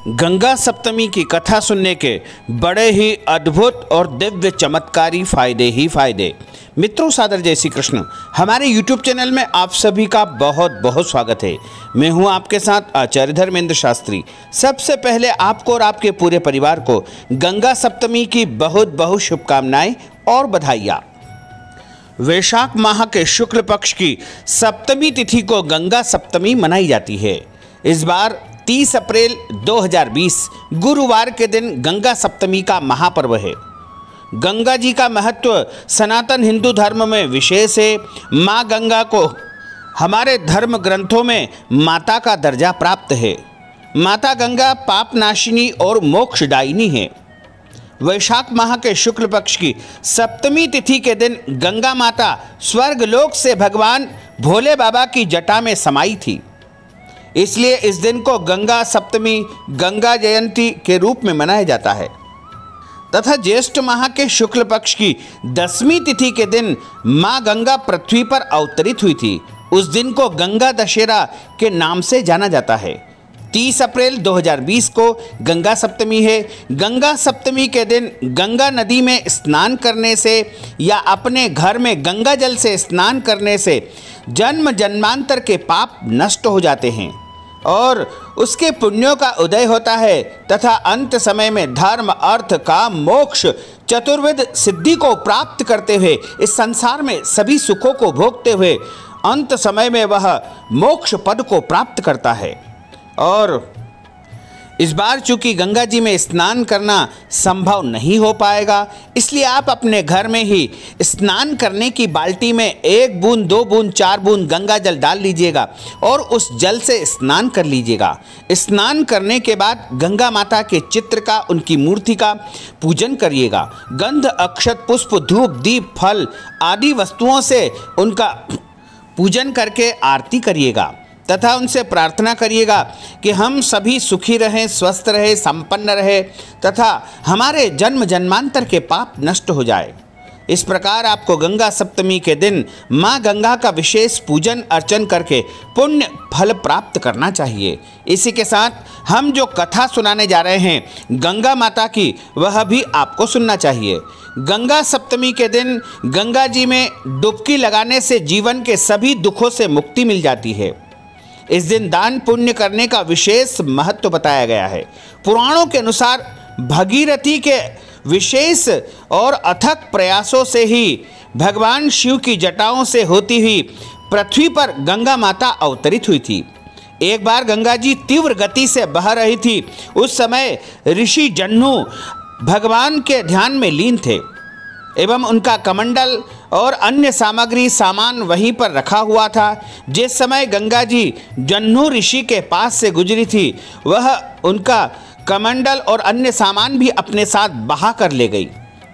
गंगा सप्तमी की कथा सुनने के बड़े ही अद्भुत और दिव्य चमत्कारी फायदे ही फायदे। मित्रों, सादर जय श्री कृष्ण। हमारे YouTube चैनल में आप सभी का बहुत बहुत स्वागत है। मैं हूं आपके साथ आचार्य धर्मेंद्र शास्त्री। सबसे पहले आपको और आपके पूरे परिवार को गंगा सप्तमी की बहुत बहुत शुभकामनाएं और बधाइयाँ। वैशाख माह के शुक्ल पक्ष की सप्तमी तिथि को गंगा सप्तमी मनाई जाती है। इस बार 30 अप्रैल 2020 गुरुवार के दिन गंगा सप्तमी का महापर्व है। गंगा जी का महत्व सनातन हिंदू धर्म में विशेष है। माँ गंगा को हमारे धर्म ग्रंथों में माता का दर्जा प्राप्त है। माता गंगा पाप नाशिनी और मोक्षदायिनी है। वैशाख माह के शुक्ल पक्ष की सप्तमी तिथि के दिन गंगा माता स्वर्गलोक से भगवान भोले बाबा की जटा में समाई थी। इसलिए इस दिन को गंगा सप्तमी, गंगा जयंती के रूप में मनाया जाता है। तथा ज्येष्ठ माह के शुक्ल पक्ष की 10वीं तिथि के दिन माँ गंगा पृथ्वी पर अवतरित हुई थी। उस दिन को गंगा दशहरा के नाम से जाना जाता है। 30 अप्रैल 2020 को गंगा सप्तमी है। गंगा सप्तमी के दिन गंगा नदी में स्नान करने से या अपने घर में गंगा जल से स्नान करने से जन्म जन्मांतर के पाप नष्ट हो जाते हैं और उसके पुण्यों का उदय होता है तथा अंत समय में धर्म, अर्थ, काम, मोक्ष चतुर्विध सिद्धि को प्राप्त करते हुए इस संसार में सभी सुखों को भोगते हुए अंत समय में वह मोक्ष पद को प्राप्त करता है। और इस बार चूंकि गंगा जी में स्नान करना संभव नहीं हो पाएगा, इसलिए आप अपने घर में ही स्नान करने की बाल्टी में 1 बूंद, 2 बूंद, 4 बूंद गंगा जल डाल लीजिएगा और उस जल से स्नान कर लीजिएगा। स्नान करने के बाद गंगा माता के चित्र का, उनकी मूर्ति का पूजन करिएगा। गंध, अक्षत, पुष्प, धूप, दीप, फल आदि वस्तुओं से उनका पूजन करके आरती करिएगा तथा उनसे प्रार्थना करिएगा कि हम सभी सुखी रहें, स्वस्थ रहें, संपन्न रहें तथा हमारे जन्म जन्मांतर के पाप नष्ट हो जाए। इस प्रकार आपको गंगा सप्तमी के दिन माँ गंगा का विशेष पूजन अर्चन करके पुण्य फल प्राप्त करना चाहिए। इसी के साथ हम जो कथा सुनाने जा रहे हैं गंगा माता की, वह भी आपको सुनना चाहिए। गंगा सप्तमी के दिन गंगा जी में डुबकी लगाने से जीवन के सभी दुखों से मुक्ति मिल जाती है। इस दिन दान पुण्य करने का विशेष महत्व बताया गया है। पुराणों के अनुसार भगीरथी के विशेष और अथक प्रयासों से ही भगवान शिव की जटाओं से होती हुई पृथ्वी पर गंगा माता अवतरित हुई थी। एक बार गंगा जी तीव्र गति से बह रही थी। उस समय ऋषि जह्नु भगवान के ध्यान में लीन थे एवं उनका कमंडल और अन्य सामान वहीं पर रखा हुआ था। जिस समय गंगा जी जह्नु ऋषि के पास से गुजरी थी, वह उनका कमंडल और अन्य सामान भी अपने साथ बहा कर ले गई।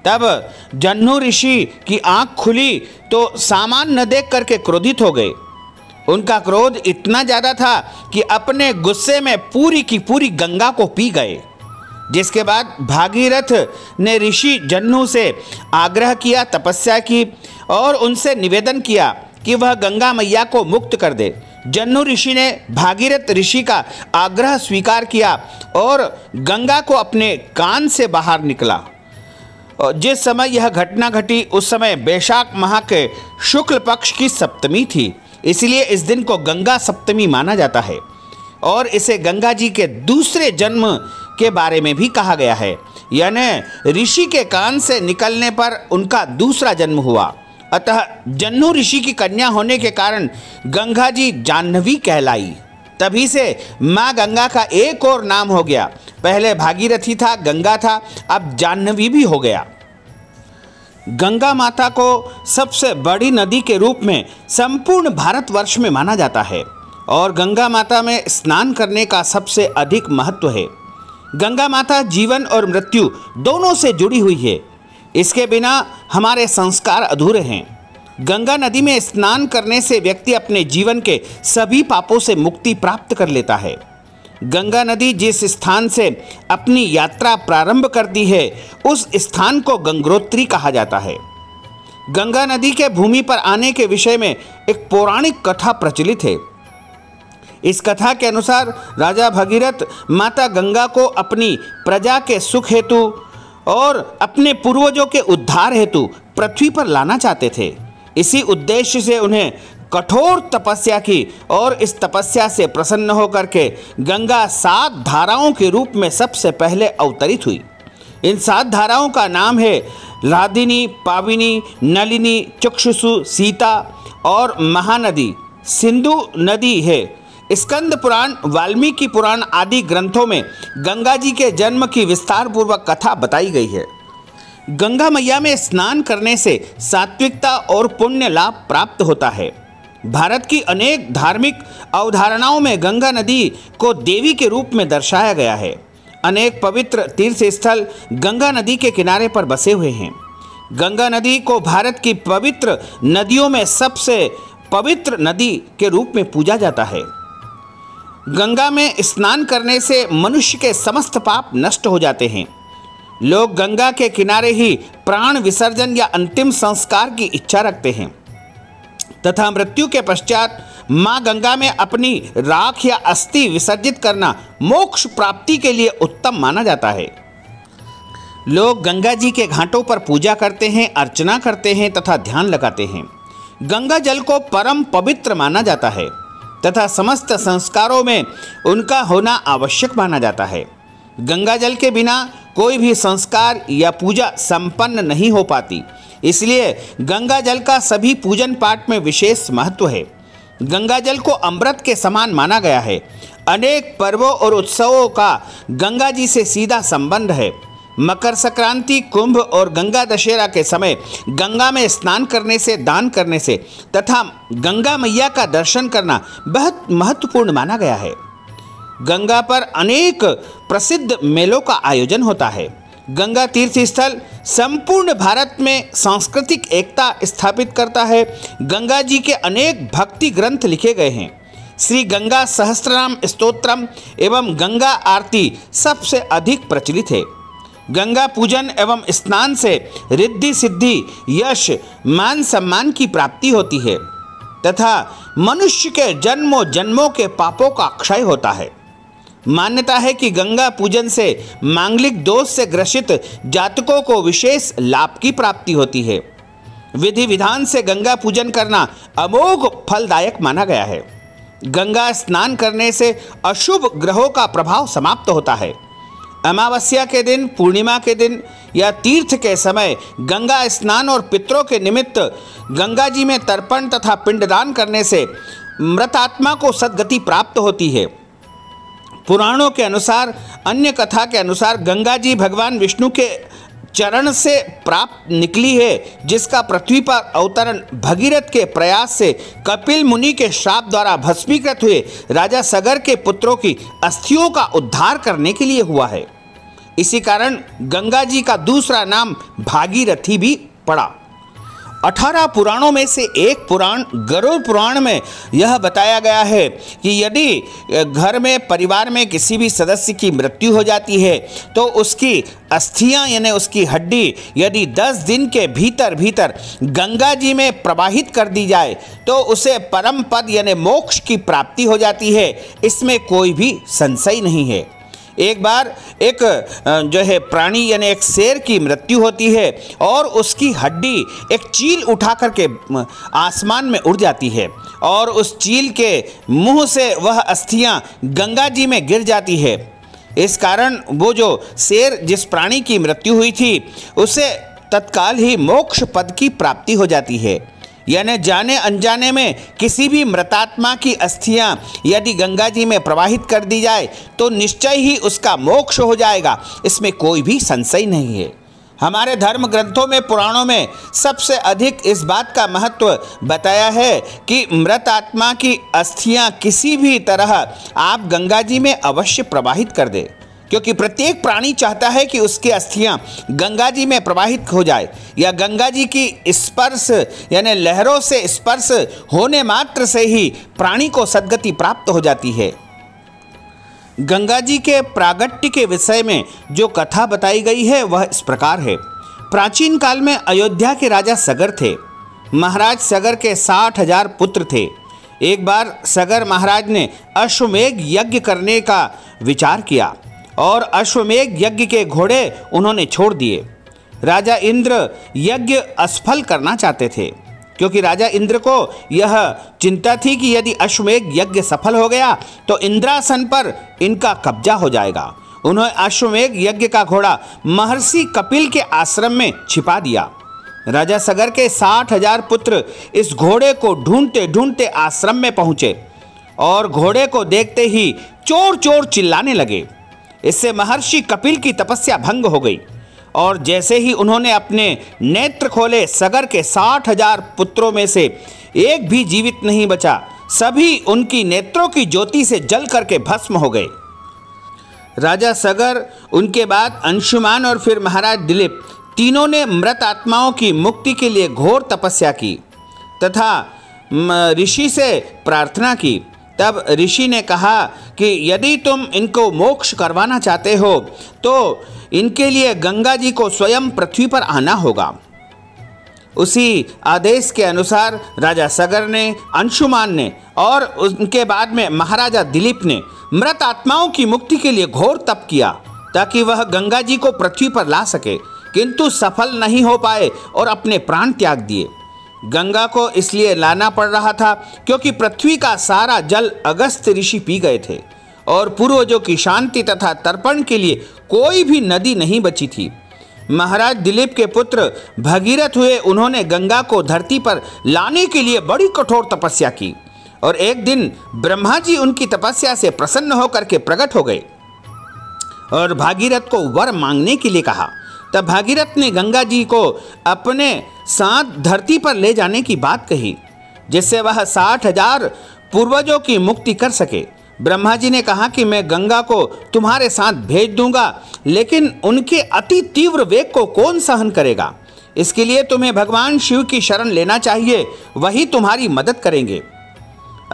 तब जह्नु ऋषि की आंख खुली तो सामान न देख करके क्रोधित हो गए। उनका क्रोध इतना ज़्यादा था कि अपने गुस्से में पूरी की पूरी गंगा को पी गए। जिसके बाद भागीरथ ने ऋषि जह्नु से आग्रह किया, तपस्या की और उनसे निवेदन किया कि वह गंगा मैया को मुक्त कर दे। जह्नु ऋषि ने भागीरथ ऋषि का आग्रह स्वीकार किया और गंगा को अपने कान से बाहर निकला। और जिस समय यह घटना घटी उस समय वैशाख माह के शुक्ल पक्ष की सप्तमी थी। इसलिए इस दिन को गंगा सप्तमी माना जाता है और इसे गंगा जी के दूसरे जन्म के बारे में भी कहा गया है, यानी ऋषि के कान से निकलने पर उनका दूसरा जन्म हुआ। अतः जह्नु ऋषि की कन्या होने के कारण गंगा जी जाह्नवी कहलाई। तभी से माँ गंगा का एक और नाम हो गया। पहले भागीरथी था, गंगा था, अब जाह्नवी भी हो गया। गंगा माता को सबसे बड़ी नदी के रूप में संपूर्ण भारतवर्ष में माना जाता है और गंगा माता में स्नान करने का सबसे अधिक महत्व है। गंगा माता जीवन और मृत्यु दोनों से जुड़ी हुई है। इसके बिना हमारे संस्कार अधूरे हैं। गंगा नदी में स्नान करने से व्यक्ति अपने जीवन के सभी पापों से मुक्ति प्राप्त कर लेता है। गंगा नदी जिस स्थान से अपनी यात्रा प्रारंभ करती है उस स्थान को गंगोत्री कहा जाता है। गंगा नदी के भूमि पर आने के विषय में एक पौराणिक कथा प्रचलित है। इस कथा के अनुसार राजा भगीरथ माता गंगा को अपनी प्रजा के सुख हेतु और अपने पूर्वजों के उद्धार हेतु पृथ्वी पर लाना चाहते थे। इसी उद्देश्य से उन्हें कठोर तपस्या की और इस तपस्या से प्रसन्न होकर के गंगा 7 धाराओं के रूप में सबसे पहले अवतरित हुई। इन 7 धाराओं का नाम है राधिनी, पाविनी, नलिनी, चक्षुषु, सीता और महानदी सिंधु नदी है। स्कंद पुराण, वाल्मीकि पुराण आदि ग्रंथों में गंगा जी के जन्म की विस्तार पूर्वक कथा बताई गई है। गंगा मैया में स्नान करने से सात्विकता और पुण्य लाभ प्राप्त होता है। भारत की अनेक धार्मिक अवधारणाओं में गंगा नदी को देवी के रूप में दर्शाया गया है। अनेक पवित्र तीर्थ स्थल गंगा नदी के किनारे पर बसे हुए हैं। गंगा नदी को भारत की पवित्र नदियों में सबसे पवित्र नदी के रूप में पूजा जाता है। गंगा में स्नान करने से मनुष्य के समस्त पाप नष्ट हो जाते हैं। लोग गंगा के किनारे ही प्राण विसर्जन या अंतिम संस्कार की इच्छा रखते हैं तथा मृत्यु के पश्चात मां गंगा में अपनी राख या अस्थि विसर्जित करना मोक्ष प्राप्ति के लिए उत्तम माना जाता है। लोग गंगा जी के घाटों पर पूजा करते हैं, अर्चना करते हैं तथा ध्यान लगाते हैं। गंगा जल को परम पवित्र माना जाता है तथा समस्त संस्कारों में उनका होना आवश्यक माना जाता है। गंगा जल के बिना कोई भी संस्कार या पूजा संपन्न नहीं हो पाती, इसलिए गंगा जल का सभी पूजन पाठ में विशेष महत्व है। गंगा जल को अमृत के समान माना गया है। अनेक पर्वों और उत्सवों का गंगा जी से सीधा संबंध है। मकर संक्रांति, कुंभ और गंगा दशहरा के समय गंगा में स्नान करने से, दान करने से तथा गंगा मैया का दर्शन करना बहुत महत्वपूर्ण माना गया है। गंगा पर अनेक प्रसिद्ध मेलों का आयोजन होता है। गंगा तीर्थ स्थल संपूर्ण भारत में सांस्कृतिक एकता स्थापित करता है। गंगा जी के अनेक भक्ति ग्रंथ लिखे गए हैं। श्री गंगा सहस्त्रनाम स्तोत्रम एवं गंगा आरती सबसे अधिक प्रचलित है। गंगा पूजन एवं स्नान से रिद्धि सिद्धि, यश, मान सम्मान की प्राप्ति होती है तथा मनुष्य के जन्मों जन्मों के पापों का क्षय होता है। मान्यता है कि गंगा पूजन से मांगलिक दोष से ग्रसित जातकों को विशेष लाभ की प्राप्ति होती है। विधि विधान से गंगा पूजन करना अमोघ फलदायक माना गया है। गंगा स्नान करने से अशुभ ग्रहों का प्रभाव समाप्त होता है। अमावस्या के दिन, पूर्णिमा के दिन या तीर्थ के समय गंगा स्नान और पितरों के निमित्त गंगा जी में तर्पण तथा पिंडदान करने से मृत आत्मा को सद्गति प्राप्त होती है। पुराणों के अनुसार, अन्य कथा के अनुसार गंगा जी भगवान विष्णु के चरण से प्राप्त निकली है, जिसका पृथ्वी पर अवतरण भगीरथ के प्रयास से कपिल मुनि के श्राप द्वारा भस्मीकृत हुए राजा सगर के पुत्रों की अस्थियों का उद्धार करने के लिए हुआ है। इसी कारण गंगा जी का दूसरा नाम भागीरथी भी पड़ा। 18 पुराणों में से एक पुराण गरुड़ पुराण में यह बताया गया है कि यदि घर में, परिवार में किसी भी सदस्य की मृत्यु हो जाती है तो उसकी अस्थियां यानी उसकी हड्डी यदि 10 दिन के भीतर भीतर गंगा जी में प्रवाहित कर दी जाए तो उसे परम पद यानी मोक्ष की प्राप्ति हो जाती है। इसमें कोई भी संशय नहीं है। एक बार एक जो है प्राणी यानी एक शेर की मृत्यु होती है और उसकी हड्डी एक चील उठा करके आसमान में उड़ जाती है और उस चील के मुंह से वह अस्थियां गंगा जी में गिर जाती है। इस कारण वो जो शेर, जिस प्राणी की मृत्यु हुई थी, उसे तत्काल ही मोक्ष पद की प्राप्ति हो जाती है। यानी जाने अनजाने में किसी भी मृतात्मा की अस्थियां यदि गंगा जी में प्रवाहित कर दी जाए तो निश्चय ही उसका मोक्ष हो जाएगा। इसमें कोई भी संशय नहीं है। हमारे धर्म ग्रंथों में, पुराणों में सबसे अधिक इस बात का महत्व बताया है कि मृत आत्मा की अस्थियां किसी भी तरह आप गंगा जी में अवश्य प्रवाहित कर दे, क्योंकि प्रत्येक प्राणी चाहता है कि उसकी अस्थियां गंगा जी में प्रवाहित हो जाए या गंगा जी की स्पर्श यानी लहरों से स्पर्श होने मात्र से ही प्राणी को सद्गति प्राप्त हो जाती है। गंगा जी के प्रागट्य के विषय में जो कथा बताई गई है वह इस प्रकार है। प्राचीन काल में अयोध्या के राजा सगर थे। महाराज सगर के 60,000 पुत्र थे। एक बार सगर महाराज ने अश्वमेध यज्ञ करने का विचार किया और अश्वमेध यज्ञ के घोड़े उन्होंने छोड़ दिए। राजा इंद्र यज्ञ असफल करना चाहते थे, क्योंकि राजा इंद्र को यह चिंता थी कि यदि अश्वमेध यज्ञ सफल हो गया तो इंद्रासन पर इनका कब्जा हो जाएगा। उन्होंने अश्वमेध यज्ञ का घोड़ा महर्षि कपिल के आश्रम में छिपा दिया। राजा सगर के 60,000 पुत्र इस घोड़े को ढूंढते ढूंढते आश्रम में पहुंचे और घोड़े को देखते ही चोर चोर चिल्लाने लगे। इससे महर्षि कपिल की तपस्या भंग हो गई और जैसे ही उन्होंने अपने नेत्र खोले, सगर के 60,000 पुत्रों में से एक भी जीवित नहीं बचा। सभी उनकी नेत्रों की ज्योति से जल करके भस्म हो गए। राजा सगर, उनके बाद अंशुमान और फिर महाराज दिलीप, तीनों ने मृत आत्माओं की मुक्ति के लिए घोर तपस्या की तथा ऋषि से प्रार्थना की। तब ऋषि ने कहा कि यदि तुम इनको मोक्ष करवाना चाहते हो तो इनके लिए गंगा जी को स्वयं पृथ्वी पर आना होगा। उसी आदेश के अनुसार राजा सगर ने, अंशुमान ने और उनके बाद में महाराजा दिलीप ने मृत आत्माओं की मुक्ति के लिए घोर तप किया ताकि वह गंगा जी को पृथ्वी पर ला सके, किंतु सफल नहीं हो पाए और अपने प्राण त्याग दिए। गंगा को इसलिए लाना पड़ रहा था क्योंकि पृथ्वी का सारा जल अगस्त ऋषि पी गए थे और पूर्वजों की शांति तथा तर्पण के लिए कोई भी नदी नहीं बची थी। महाराज दिलीप के पुत्र भगीरथ हुए, उन्होंने गंगा को धरती पर लाने के लिए बड़ी कठोर तपस्या की और एक दिन ब्रह्मा जी उनकी तपस्या से प्रसन्न होकर के प्रकट हो गए और भागीरथ को वर मांगने के लिए कहा। तब भागीरथ ने गंगा जी को अपने साथ धरती पर ले जाने की बात कही, जिससे वह 60,000 पूर्वजों की मुक्ति कर सके। ब्रह्मा जी ने कहा कि मैं गंगा को तुम्हारे साथ भेज दूंगा, लेकिन उनके अति तीव्र वेग को कौन सहन करेगा? इसके लिए तुम्हें भगवान शिव की शरण लेना चाहिए, वही तुम्हारी मदद करेंगे।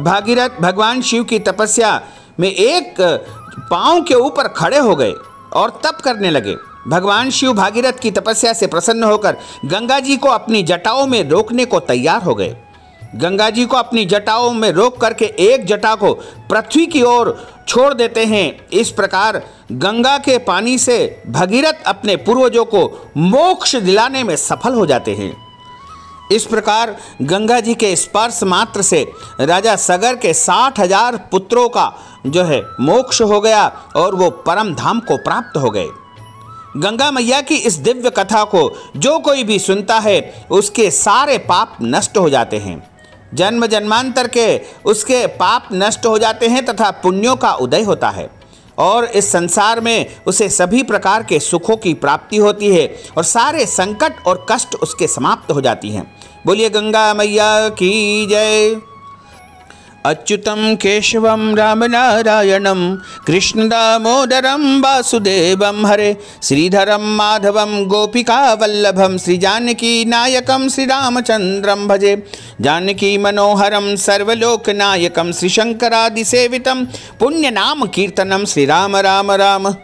भागीरथ भगवान शिव की तपस्या में एक पांव के ऊपर खड़े हो गए और तप करने लगे। भगवान शिव भागीरथ की तपस्या से प्रसन्न होकर गंगा जी को अपनी जटाओं में रोकने को तैयार हो गए। गंगा जी को अपनी जटाओं में रोक करके एक जटा को पृथ्वी की ओर छोड़ देते हैं। इस प्रकार गंगा के पानी से भगीरथ अपने पूर्वजों को मोक्ष दिलाने में सफल हो जाते हैं। इस प्रकार गंगा जी के स्पर्श मात्र से राजा सगर के 60,000 पुत्रों का जो है मोक्ष हो गया और वो परम धाम को प्राप्त हो गए। गंगा मैया की इस दिव्य कथा को जो कोई भी सुनता है उसके सारे पाप नष्ट हो जाते हैं, जन्म जन्मांतर के उसके पाप नष्ट हो जाते हैं तथा पुण्यों का उदय होता है और इस संसार में उसे सभी प्रकार के सुखों की प्राप्ति होती है और सारे संकट और कष्ट उसके समाप्त हो जाती हैं। बोलिए गंगा मैया की जय। अच्युतं केशवं रामनारायणं कृष्ण दामोदरं वासुदेवं हरे श्रीधरं माधवं गोपिकावल्लभं श्रीजानकी नायकं श्रीरामचन्द्रं भजे। जानकी मनोहरं सर्वलोकनायकं श्रीशंकरादिसेवितं पुण्यनाम कीर्तनं श्रीराम राम राम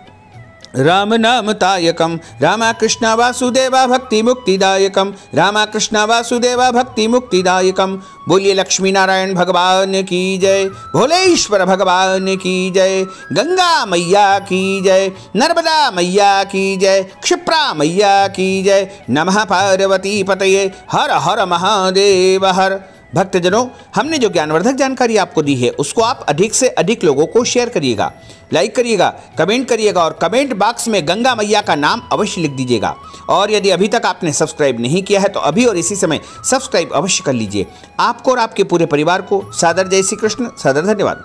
राम नाम तायकम। रामकृष्ण वासुदेवा भक्ति मुक्तिदायकम, रामकृष्ण वासुदेवा भक्ति मुक्तिदायकम। बोलिए लक्ष्मी नारायण भगवान की जय, भोलेश्वर भगवान की जय, गंगा मैया की जय, नर्मदा मैया की जय, क्षिप्रा मैया की जय। नमः पार्वती पतये, हर हर महादेव हर। भक्तजनों, हमने जो ज्ञानवर्धक जानकारी आपको दी है उसको आप अधिक से अधिक लोगों को शेयर करिएगा, लाइक करिएगा, कमेंट करिएगा और कमेंट बॉक्स में गंगा मैया का नाम अवश्य लिख दीजिएगा। और यदि अभी तक आपने सब्सक्राइब नहीं किया है तो अभी और इसी समय सब्सक्राइब अवश्य कर लीजिए। आपको और आपके पूरे परिवार को सादर जय श्री कृष्ण, सादर धन्यवाद।